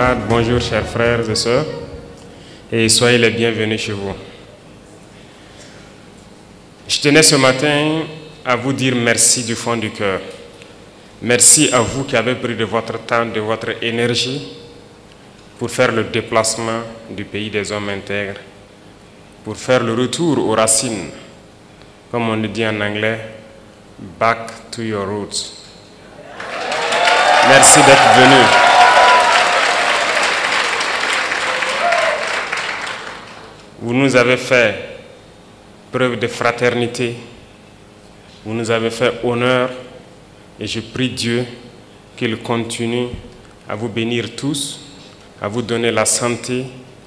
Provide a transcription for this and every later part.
camarades, bonjour chers frères et sœurs, et soyez les bienvenus chez vous. Je tenais ce matin à vous dire merci du fond du cœur. Merci à vous qui avez pris de votre temps, de votre énergie pour faire le déplacement du pays des hommes intègres, pour faire le retour aux racines, comme on le dit en anglais, back to your roots. Merci d'être venus. Vous nous avez fait preuve de fraternité, vous nous avez fait honneur et je prie Dieu qu'il continue à vous bénir tous, à vous donner la santé,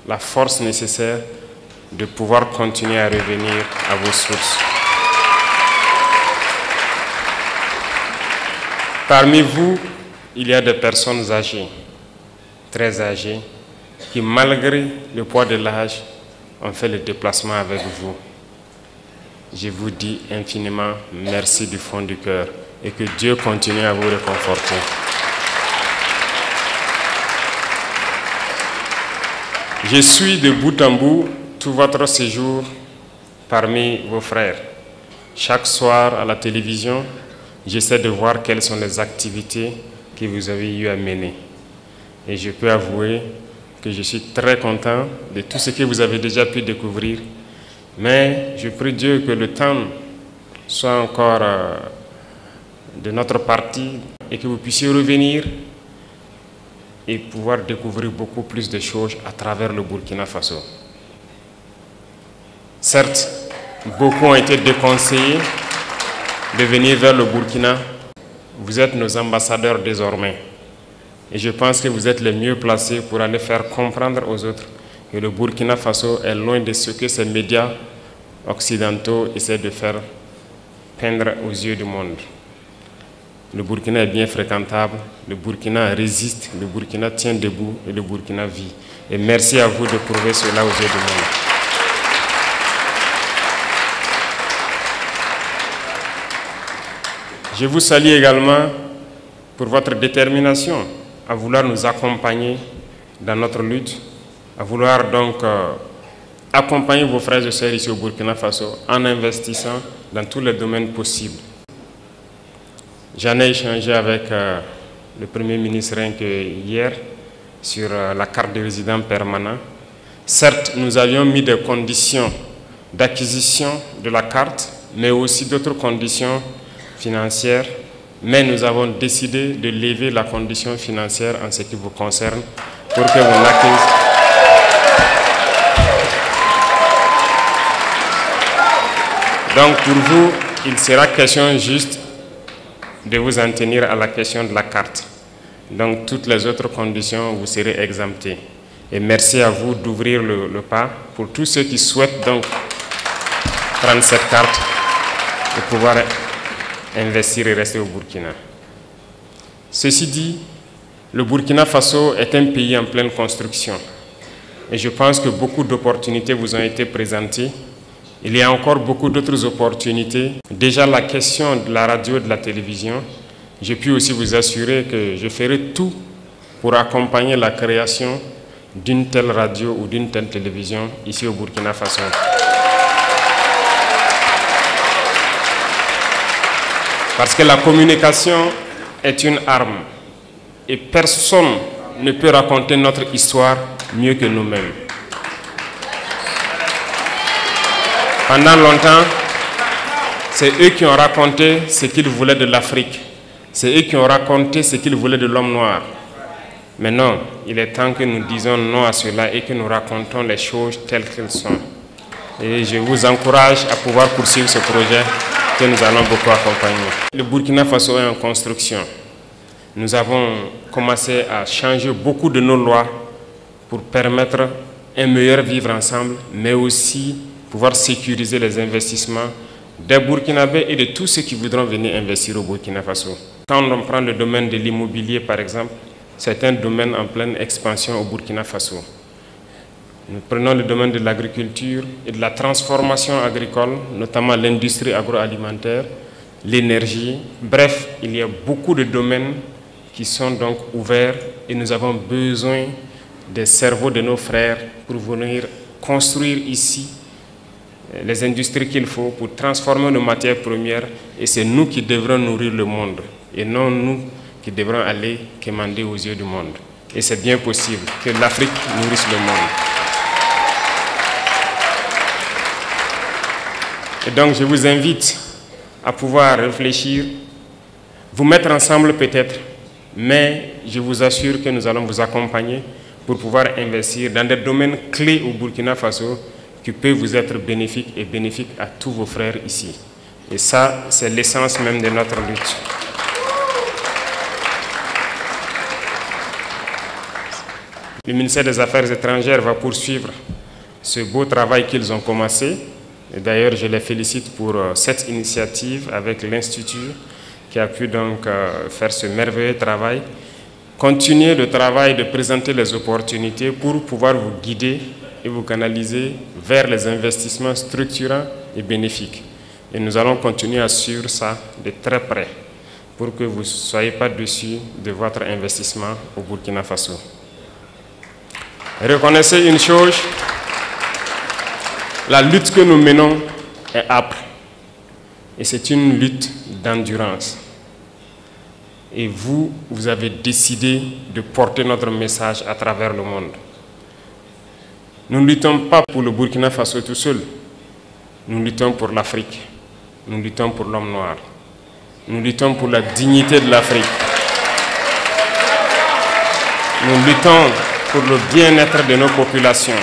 la force nécessaire de pouvoir continuer à revenir à vos sources. Parmi vous, il y a des personnes âgées, très âgées, qui malgré le poids de l'âge, ont fait le déplacement avec vous. Je vous dis infiniment merci du fond du cœur et que Dieu continue à vous réconforter. Je suis de bout en bout tout votre séjour parmi vos frères. Chaque soir à la télévision, j'essaie de voir quelles sont les activités que vous avez eu à mener. Et je peux avouer que je suis très content de tout ce que vous avez déjà pu découvrir. Mais je prie Dieu que le temps soit encore de notre partie et que vous puissiez revenir et pouvoir découvrir beaucoup plus de choses à travers le Burkina Faso. Certes, beaucoup ont été déconseillés de venir vers le Burkina. Vous êtes nos ambassadeurs désormais. Et je pense que vous êtes les mieux placés pour aller faire comprendre aux autres que le Burkina Faso est loin de ce que ces médias occidentaux essaient de faire peindre aux yeux du monde. Le Burkina est bien fréquentable, le Burkina résiste, le Burkina tient debout et le Burkina vit. Et merci à vous de prouver cela aux yeux du monde. Je vous salue également pour votre détermination à vouloir nous accompagner dans notre lutte, à vouloir donc accompagner vos frères et sœurs ici au Burkina Faso en investissant dans tous les domaines possibles. J'en ai échangé avec le Premier ministre rien que hier sur la carte de résident permanent. Certes, nous avions mis des conditions d'acquisition de la carte, mais aussi d'autres conditions financières. Mais nous avons décidé de lever la condition financière en ce qui vous concerne pour que vous n'acquisiez. Donc pour vous, il sera question juste de vous en tenir à la question de la carte. Donc toutes les autres conditions, vous serez exemptés. Et merci à vous d'ouvrir le pas pour tous ceux qui souhaitent donc prendre cette carte et pouvoir investir et rester au Burkina. Ceci dit, le Burkina Faso est un pays en pleine construction. Et je pense que beaucoup d'opportunités vous ont été présentées. Il y a encore beaucoup d'autres opportunités. Déjà la question de la radio et de la télévision, je puis aussi vous assurer que je ferai tout pour accompagner la création d'une telle radio ou d'une telle télévision ici au Burkina Faso. Parce que la communication est une arme et personne ne peut raconter notre histoire mieux que nous-mêmes. Pendant longtemps, c'est eux qui ont raconté ce qu'ils voulaient de l'Afrique. C'est eux qui ont raconté ce qu'ils voulaient de l'homme noir. Mais non, il est temps que nous disions non à cela et que nous racontons les choses telles qu'elles sont. Et je vous encourage à pouvoir poursuivre ce projet que nous allons beaucoup accompagner. Le Burkina Faso est en construction. Nous avons commencé à changer beaucoup de nos lois pour permettre un meilleur vivre ensemble, mais aussi pouvoir sécuriser les investissements des Burkinabés et de tous ceux qui voudront venir investir au Burkina Faso. Quand on prend le domaine de l'immobilier, par exemple, c'est un domaine en pleine expansion au Burkina Faso. Nous prenons le domaine de l'agriculture et de la transformation agricole, notamment l'industrie agroalimentaire, l'énergie. Bref, il y a beaucoup de domaines qui sont donc ouverts et nous avons besoin des cerveaux de nos frères pour venir construire ici les industries qu'il faut pour transformer nos matières premières, et c'est nous qui devrons nourrir le monde et non nous qui devrons aller quémander aux yeux du monde. Et c'est bien possible que l'Afrique nourrisse le monde. Et donc je vous invite à pouvoir réfléchir, vous mettre ensemble peut-être, mais je vous assure que nous allons vous accompagner pour pouvoir investir dans des domaines clés au Burkina Faso qui peuvent vous être bénéfiques et bénéfiques à tous vos frères ici. Et ça, c'est l'essence même de notre lutte. Le ministère des Affaires étrangères va poursuivre ce beau travail qu'ils ont commencé. Et d'ailleurs, je les félicite pour cette initiative avec l'Institut qui a pu donc faire ce merveilleux travail. Continuez le travail de présenter les opportunités pour pouvoir vous guider et vous canaliser vers les investissements structurants et bénéfiques. Et nous allons continuer à suivre ça de très près pour que vous ne soyez pas déçus de votre investissement au Burkina Faso. Reconnaissez une chose, la lutte que nous menons est âpre et c'est une lutte d'endurance. Et vous, vous avez décidé de porter notre message à travers le monde. Nous ne luttons pas pour le Burkina Faso tout seul. Nous luttons pour l'Afrique. Nous luttons pour l'homme noir. Nous luttons pour la dignité de l'Afrique. Nous luttons pour le bien-être de nos populations.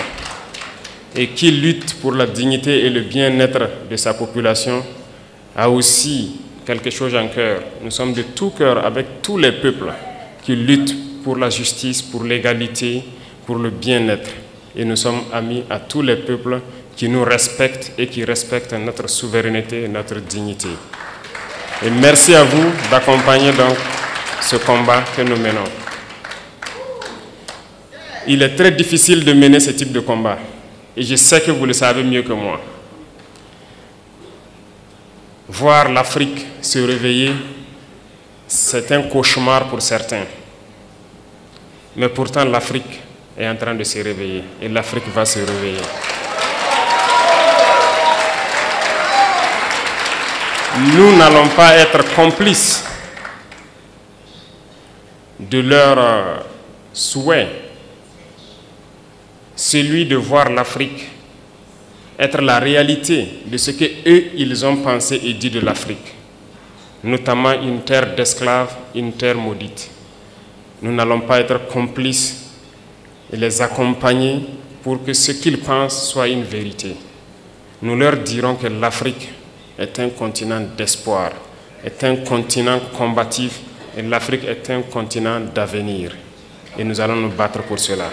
Et qui lutte pour la dignité et le bien-être de sa population a aussi quelque chose en cœur. Nous sommes de tout cœur avec tous les peuples qui luttent pour la justice, pour l'égalité, pour le bien-être. Et nous sommes amis à tous les peuples qui nous respectent et qui respectent notre souveraineté et notre dignité. Et merci à vous d'accompagner donc ce combat que nous menons. Il est très difficile de mener ce type de combat. Et je sais que vous le savez mieux que moi. Voir l'Afrique se réveiller, c'est un cauchemar pour certains. Mais pourtant, l'Afrique est en train de se réveiller. Et l'Afrique va se réveiller. Nous n'allons pas être complices de leur souhait, celui de voir l'Afrique être la réalité de ce qu'eux, ils ont pensé et dit de l'Afrique, notamment une terre d'esclaves, une terre maudite. Nous n'allons pas être complices et les accompagner pour que ce qu'ils pensent soit une vérité. Nous leur dirons que l'Afrique est un continent d'espoir, est un continent combatif et l'Afrique est un continent d'avenir. Et nous allons nous battre pour cela.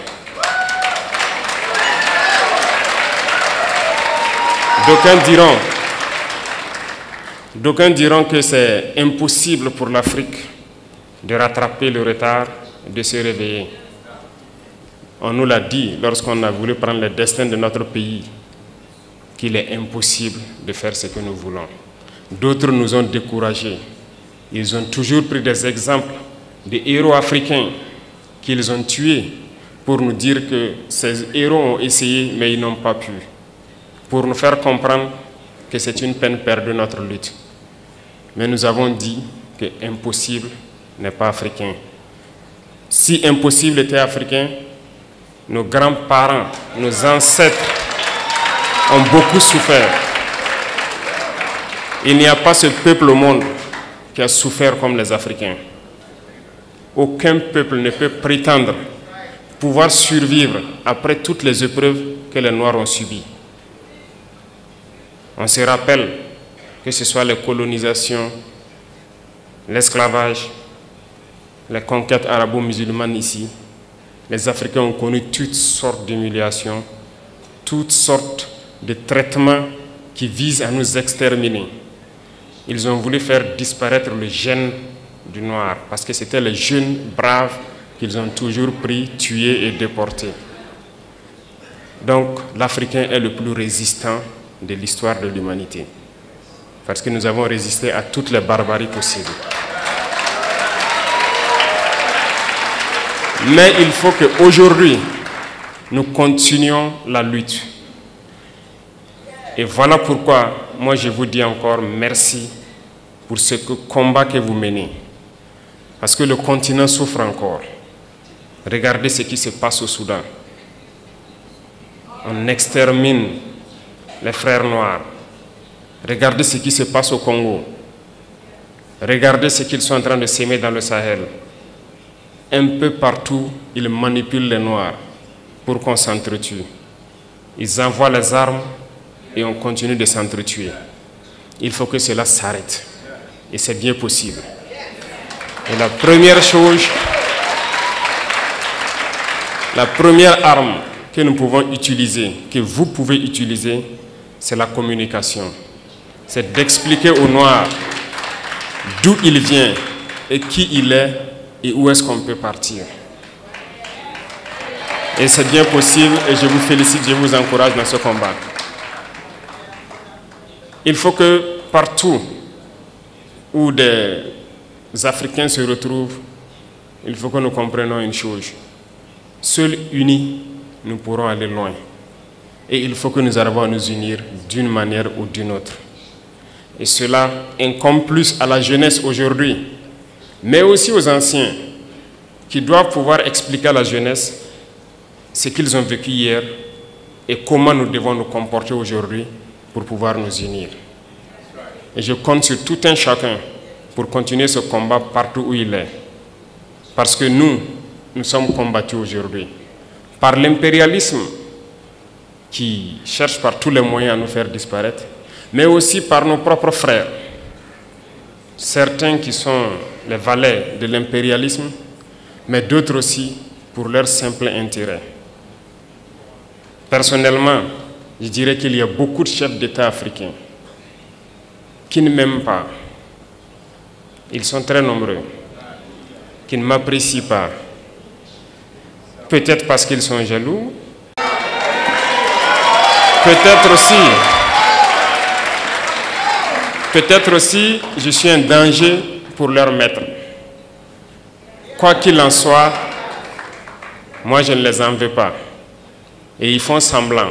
D'aucuns diront que c'est impossible pour l'Afrique de rattraper le retard, de se réveiller. On nous l'a dit lorsqu'on a voulu prendre le destin de notre pays, qu'il est impossible de faire ce que nous voulons. D'autres nous ont découragés. Ils ont toujours pris des exemples de héros africains qu'ils ont tués pour nous dire que ces héros ont essayé mais ils n'ont pas pu. Pour nous faire comprendre que c'est une peine perdue notre lutte. Mais nous avons dit que impossible n'est pas africain. Si impossible était africain, nos grands-parents, nos ancêtres ont beaucoup souffert. Il n'y a pas ce peuple au monde qui a souffert comme les Africains. Aucun peuple ne peut prétendre pouvoir survivre après toutes les épreuves que les Noirs ont subies. On se rappelle que ce soit les colonisations, l'esclavage, les conquêtes arabo-musulmanes ici, les Africains ont connu toutes sortes d'humiliations, toutes sortes de traitements qui visent à nous exterminer. Ils ont voulu faire disparaître le gène du noir parce que c'était les jeunes braves qu'ils ont toujours pris, tués et déportés. Donc l'Africain est le plus résistant de l'histoire de l'humanité parce que nous avons résisté à toutes les barbaries possibles. Mais il faut qu'aujourd'hui, nous continuons la lutte. Et voilà pourquoi, moi je vous dis encore merci pour ce combat que vous menez. Parce que le continent souffre encore. Regardez ce qui se passe au Soudan. On extermine les frères noirs. Regardez ce qui se passe au Congo. Regardez ce qu'ils sont en train de s'aimer dans le Sahel. Un peu partout, ils manipulent les noirs pour qu'on s'entretue. Ils envoient les armes et on continue de s'entretuer. Il faut que cela s'arrête. Et c'est bien possible. Et la première chose, la première arme que nous pouvons utiliser, que vous pouvez utiliser, c'est la communication. C'est d'expliquer aux Noirs d'où il vient et qui il est et où est-ce qu'on peut partir. Et c'est bien possible et je vous félicite, je vous encourage dans ce combat. Il faut que partout où des Africains se retrouvent, il faut que nous comprenions une chose. Seuls unis, nous pourrons aller loin. Et il faut que nous arrivions à nous unir d'une manière ou d'une autre. Et cela incombe plus à la jeunesse aujourd'hui, mais aussi aux anciens, qui doivent pouvoir expliquer à la jeunesse ce qu'ils ont vécu hier et comment nous devons nous comporter aujourd'hui pour pouvoir nous unir. Et je compte sur tout un chacun pour continuer ce combat partout où il est. Parce que nous sommes combattus aujourd'hui par l'impérialisme qui cherche par tous les moyens à nous faire disparaître, mais aussi par nos propres frères. Certains qui sont les valets de l'impérialisme, mais d'autres aussi pour leur simple intérêt. Personnellement, je dirais qu'il y a beaucoup de chefs d'État africains qui ne m'aiment pas. Ils sont très nombreux, qui ne m'apprécient pas. Peut-être parce qu'ils sont jaloux, peut-être aussi, je suis un danger pour leur maître. Quoi qu'il en soit, moi je ne les en veux pas. Et ils font semblant.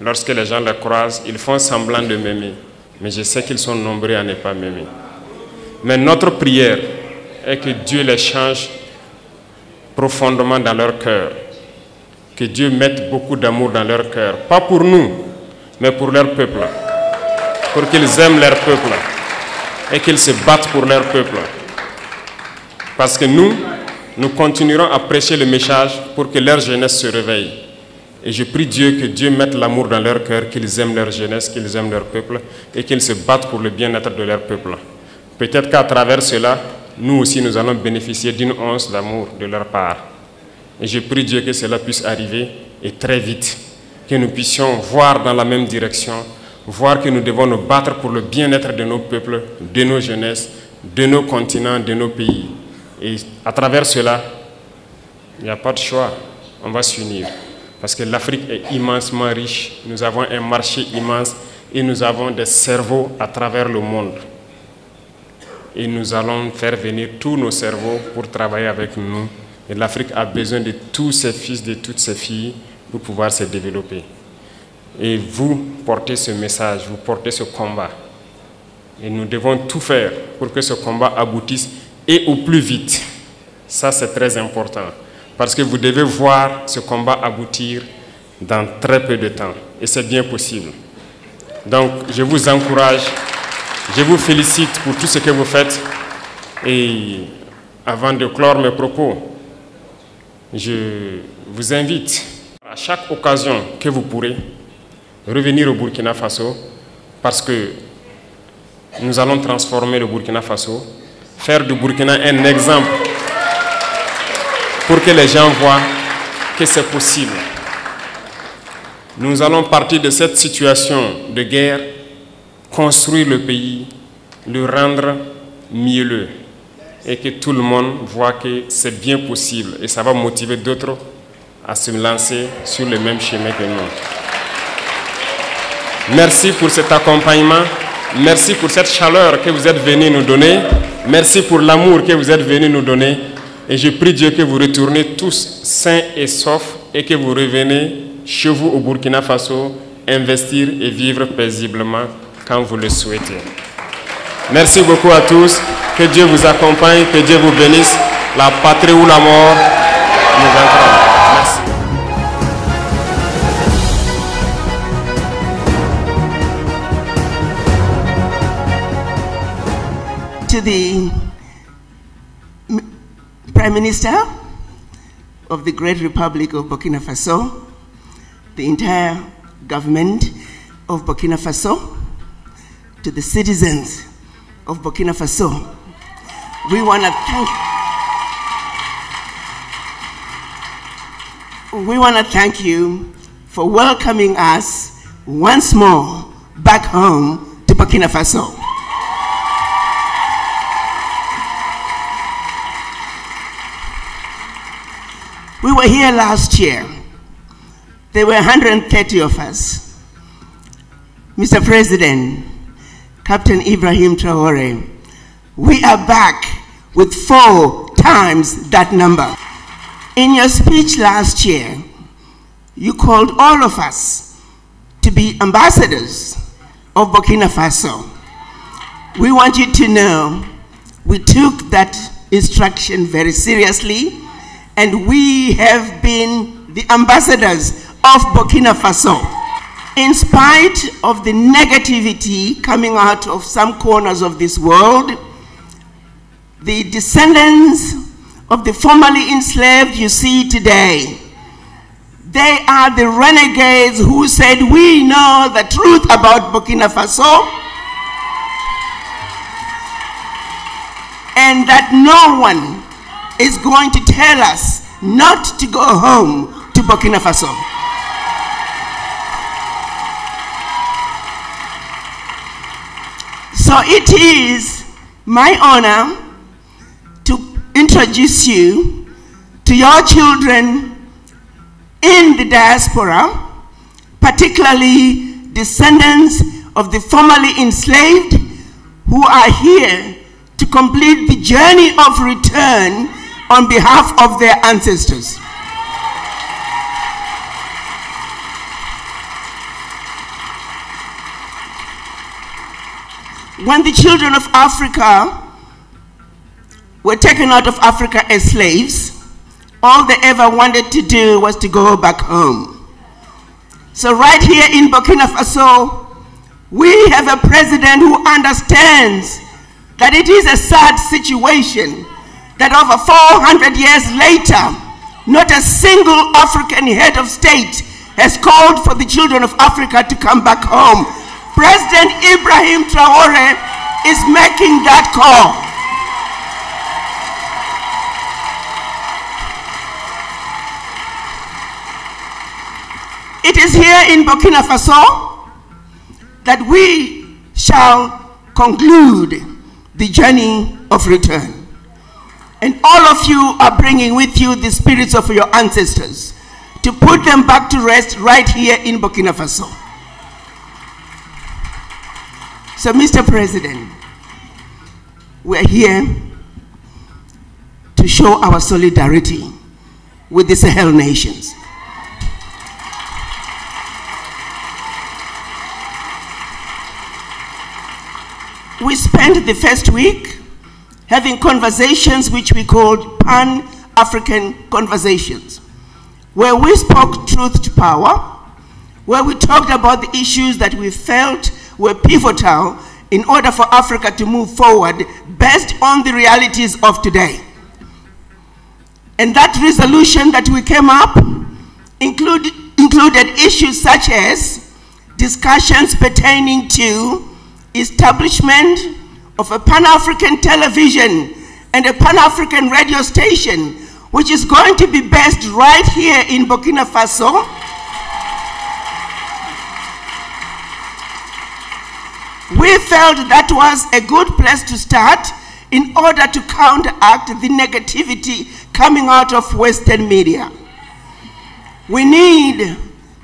Lorsque les gens les croisent, ils font semblant de m'aimer. Mais je sais qu'ils sont nombreux à ne pas m'aimer. Mais notre prière est que Dieu les change profondément dans leur cœur. Que Dieu mette beaucoup d'amour dans leur cœur. Pas pour nous, mais pour leur peuple. Pour qu'ils aiment leur peuple. Et qu'ils se battent pour leur peuple. Parce que nous continuerons à prêcher le message pour que leur jeunesse se réveille. Et je prie Dieu que Dieu mette l'amour dans leur cœur, qu'ils aiment leur jeunesse, qu'ils aiment leur peuple et qu'ils se battent pour le bien-être de leur peuple. Peut-être qu'à travers cela, nous aussi nous allons bénéficier d'une once d'amour de leur part. Et je prie Dieu que cela puisse arriver et très vite, que nous puissions voir dans la même direction, voir que nous devons nous battre pour le bien-être de nos peuples, de nos jeunesses, de nos continents, de nos pays. Et à travers cela, il n'y a pas de choix, on va s'unir. Parce que l'Afrique est immensement riche, nous avons un marché immense et nous avons des cerveaux à travers le monde. Et nous allons faire venir tous nos cerveaux pour travailler avec nous. Et l'Afrique a besoin de tous ses fils, de toutes ses filles pour pouvoir se développer. Et vous portez ce message, vous portez ce combat. Et nous devons tout faire pour que ce combat aboutisse et au plus vite. Ça, c'est très important. Parce que vous devez voir ce combat aboutir dans très peu de temps. Et c'est bien possible. Donc, je vous encourage, je vous félicite pour tout ce que vous faites. Et avant de clore mes propos, je vous invite, à chaque occasion que vous pourrez, revenir au Burkina Faso, parce que nous allons transformer le Burkina Faso, faire du Burkina un exemple pour que les gens voient que c'est possible. Nous allons partir de cette situation de guerre, construire le pays, le rendre mielleux et que tout le monde voit que c'est bien possible et ça va motiver d'autres à se lancer sur le même chemin que nous. Merci pour cet accompagnement, merci pour cette chaleur que vous êtes venus nous donner, merci pour l'amour que vous êtes venus nous donner. Et je prie Dieu que vous retournez tous sains et saufs et que vous revenez chez vous au Burkina Faso, investir et vivre paisiblement quand vous le souhaitez. Merci beaucoup à tous. Que Dieu vous accompagne, que Dieu vous bénisse. La patrie ou la mort nous vaincra. Merci. To the Prime Minister of the Great Republic of Burkina Faso, the entire government of Burkina Faso, to the citizens of Burkina Faso, we want to thank you for welcoming us once more back home to Burkina Faso. We were here last year. There were 130 of us. Mr. President, Captain Ibrahim Traore, we are back with 4 times that number. In your speech last year, you called all of us to be ambassadors of Burkina Faso. We want you to know we took that instruction very seriously, and we have been the ambassadors of Burkina Faso. In spite of the negativity coming out of some corners of this world, the descendants of the formerly enslaved you see today, they are the renegades who said, we know the truth about Burkina Faso, and that no one is going to tell us not to go home to Burkina Faso. So it is my honor to introduce you to your children in the diaspora, particularly descendants of the formerly enslaved who are here to complete the journey of return on behalf of their ancestors. When the children of Africa were taken out of Africa as slaves, all they ever wanted to do was to go back home. So right here in Burkina Faso, we have a president who understands that it is a sad situation that over 400 years later, not a single African head of state has called for the children of Africa to come back home. President Ibrahim Traore is making that call. It is here in Burkina Faso that we shall conclude the journey of return. And all of you are bringing with you the spirits of your ancestors to put them back to rest right here in Burkina Faso. So, Mr. President, we're here to show our solidarity with the Sahel nations. We spent the first week having conversations which we called Pan-African conversations, where we spoke truth to power, where we talked about the issues that we felt were pivotal in order for Africa to move forward based on the realities of today. And that resolution that we came up included issues such as discussions pertaining to establishment of a Pan-African television and a Pan-African radio station, which is going to be based right here in Burkina Faso. We felt that was a good place to start in order to counteract the negativity coming out of Western media. We need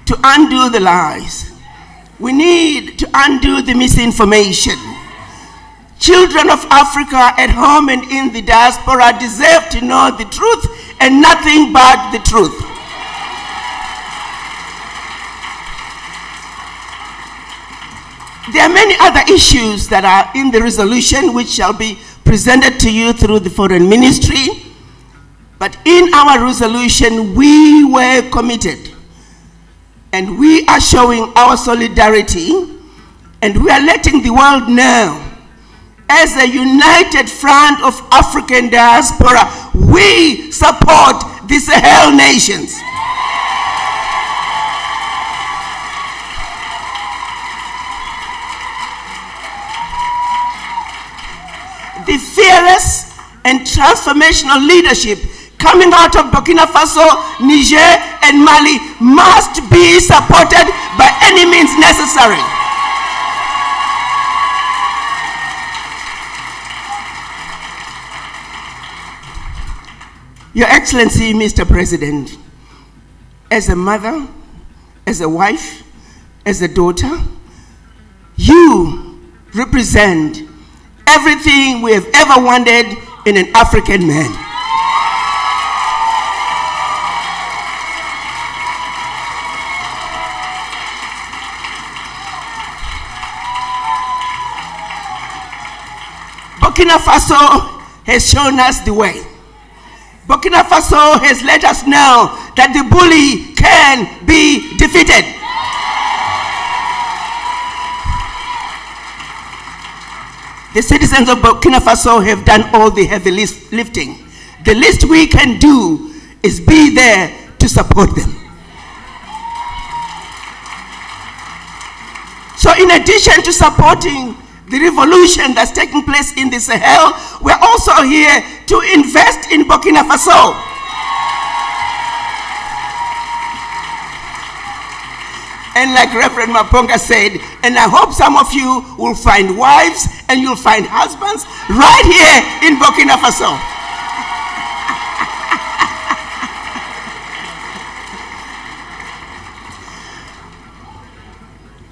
to undo the lies. We need to undo the misinformation. Children of Africa at home and in the diaspora deserve to know the truth and nothing but the truth. There are many other issues that are in the resolution which shall be presented to you through the Foreign Ministry. But in our resolution, we were committed, and we are showing our solidarity, and we are letting the world know, as a united front of African diaspora, we support the Sahel nations. The fearless and transformational leadership coming out of Burkina Faso, Niger, and Mali must be supported by any means necessary. Your Excellency, Mr. President, as a mother, as a wife, as a daughter, you represent everything we have ever wanted in an African man. Burkina Faso has shown us the way. Burkina Faso has let us know that the bully can be defeated. The citizens of Burkina Faso have done all the heavy lifting. The least we can do is be there to support them. So in addition to supporting the revolution that's taking place in the Sahel, we're also here to invest in Burkina Faso. And like Reverend Maponga said, and I hope some of you will find wives and you'll find husbands right here in Burkina Faso.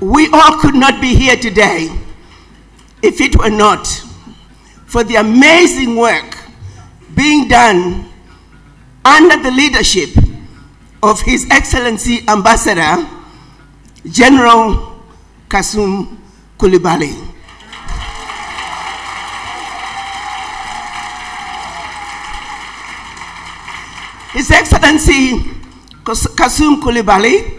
We all could not be here today if it were not for the amazing work being done under the leadership of His Excellency Ambassador General Kasum Coulibaly. His Excellency Kasum Coulibaly,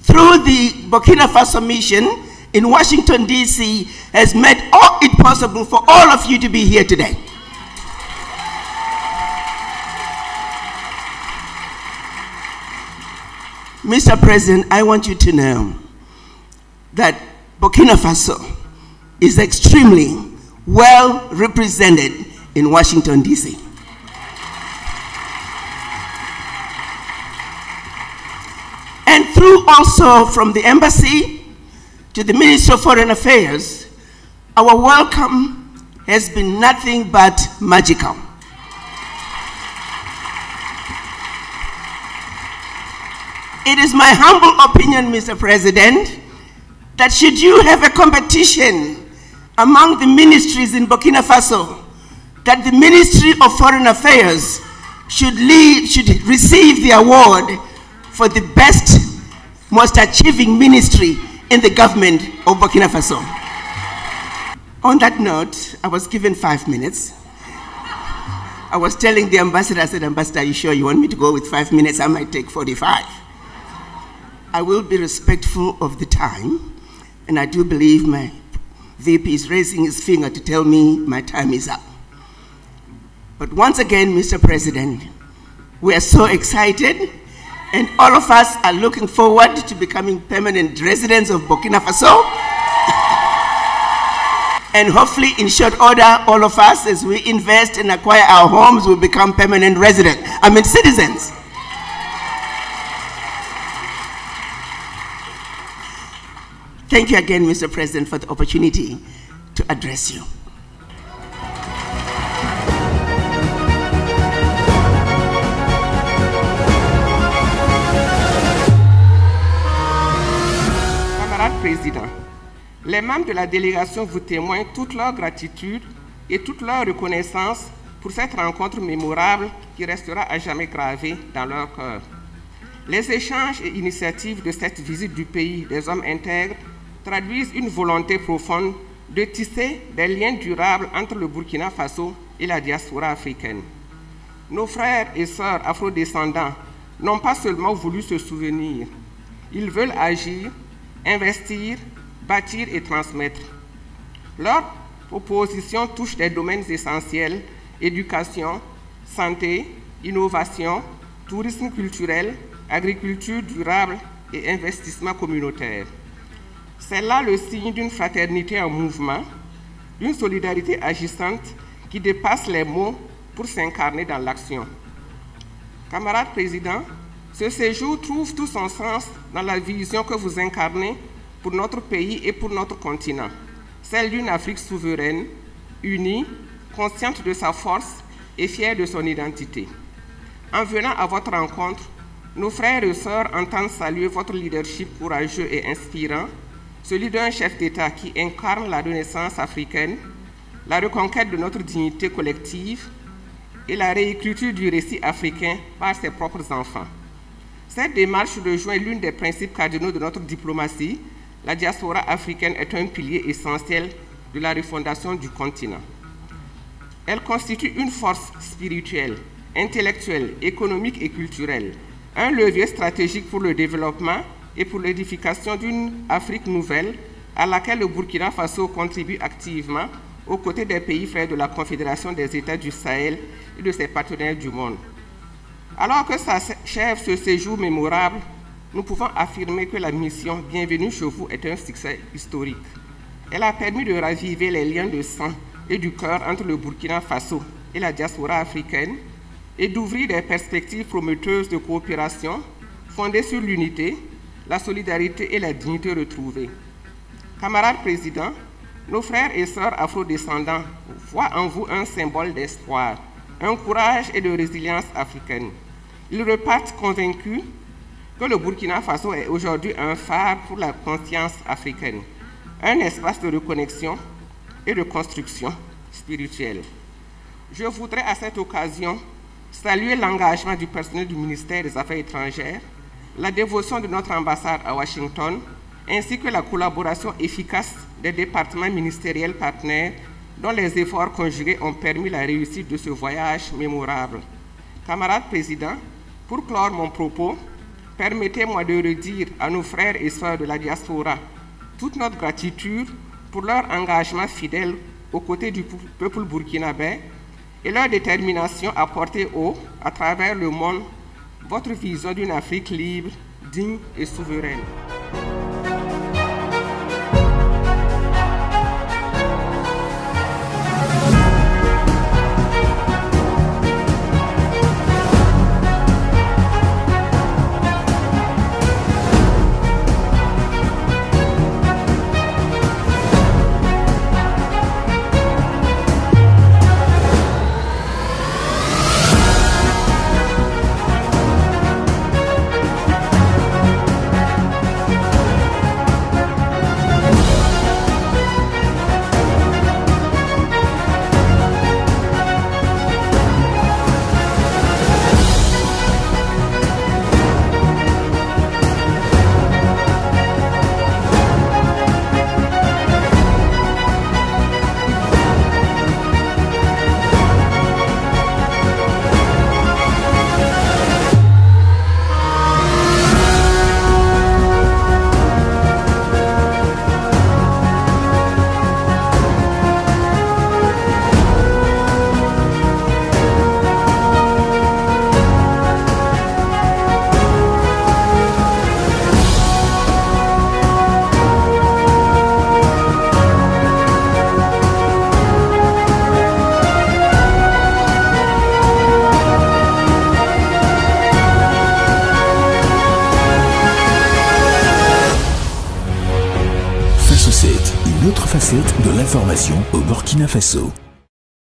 through the Burkina Faso mission in Washington, D.C., has made all it possible for all of you to be here today. Mr. President, I want you to know that Burkina Faso is extremely well represented in Washington, D.C. And through also from the embassy to the Ministry of Foreign Affairs, our welcome has been nothing but magical. It is my humble opinion, Mr. President, that should you have a competition among the ministries in Burkina Faso, that the Ministry of Foreign Affairs should receive the award for the best, most achieving ministry in the government of Burkina Faso. On that note, I was given 5 minutes. I was telling the ambassador, I said, Ambassador, are you sure you want me to go with 5 minutes? I might take 45. I will be respectful of the time, and I do believe my VP is raising his finger to tell me my time is up. But once again, Mr. President, we are so excited, and all of us are looking forward to becoming permanent residents of Burkina Faso. And hopefully, in short order, all of us, as we invest and acquire our homes, will become permanent residents. Citizens. Thank you again, Mr. President, for the opportunity to address you. Président, les membres de la délégation vous témoignent toute leur gratitude et toute leur reconnaissance pour cette rencontre mémorable qui restera à jamais gravée dans leur cœur. Les échanges et initiatives de cette visite du pays des hommes intègres traduisent une volonté profonde de tisser des liens durables entre le Burkina Faso et la diaspora africaine. Nos frères et sœurs afrodescendants n'ont pas seulement voulu se souvenir, ils veulent agir, investir, bâtir et transmettre. Leurs propositions touchent des domaines essentiels: éducation, santé, innovation, tourisme culturel, agriculture durable et investissement communautaire. C'est là le signe d'une fraternité en mouvement, d'une solidarité agissante qui dépasse les mots pour s'incarner dans l'action. Camarades présidents, ce séjour trouve tout son sens dans la vision que vous incarnez pour notre pays et pour notre continent, celle d'une Afrique souveraine, unie, consciente de sa force et fière de son identité. En venant à votre rencontre, nos frères et sœurs entendent saluer votre leadership courageux et inspirant, celui d'un chef d'État qui incarne la renaissance africaine, la reconquête de notre dignité collective et la réécriture du récit africain par ses propres enfants. Cette démarche rejoint l'une des principes cardinaux de notre diplomatie. La diaspora africaine est un pilier essentiel de la refondation du continent. Elle constitue une force spirituelle, intellectuelle, économique et culturelle, un levier stratégique pour le développement et pour l'édification d'une Afrique nouvelle à laquelle le Burkina Faso contribue activement aux côtés des pays frères de la Confédération des États du Sahel et de ses partenaires du monde. Alors que s'achève ce séjour mémorable, nous pouvons affirmer que la mission Bienvenue chez vous est un succès historique. Elle a permis de raviver les liens de sang et du cœur entre le Burkina Faso et la diaspora africaine et d'ouvrir des perspectives prometteuses de coopération fondées sur l'unité, la solidarité et la dignité retrouvée. Camarades présidents, nos frères et sœurs afrodescendants voient en vous un symbole d'espoir, un courage et de résilience africaine. Ils repartent convaincus que le Burkina Faso est aujourd'hui un phare pour la conscience africaine, un espace de reconnexion et de construction spirituelle. Je voudrais à cette occasion saluer l'engagement du personnel du ministère des Affaires étrangères, la dévotion de notre ambassade à Washington, ainsi que la collaboration efficace des départements ministériels partenaires dont les efforts conjugués ont permis la réussite de ce voyage mémorable. Camarades présidents, pour clore mon propos, permettez-moi de redire à nos frères et sœurs de la diaspora toute notre gratitude pour leur engagement fidèle aux côtés du peuple burkinabé et leur détermination à porter haut, à travers le monde, votre vision d'une Afrique libre, digne et souveraine. Une autre facette de l'information au Burkina Faso.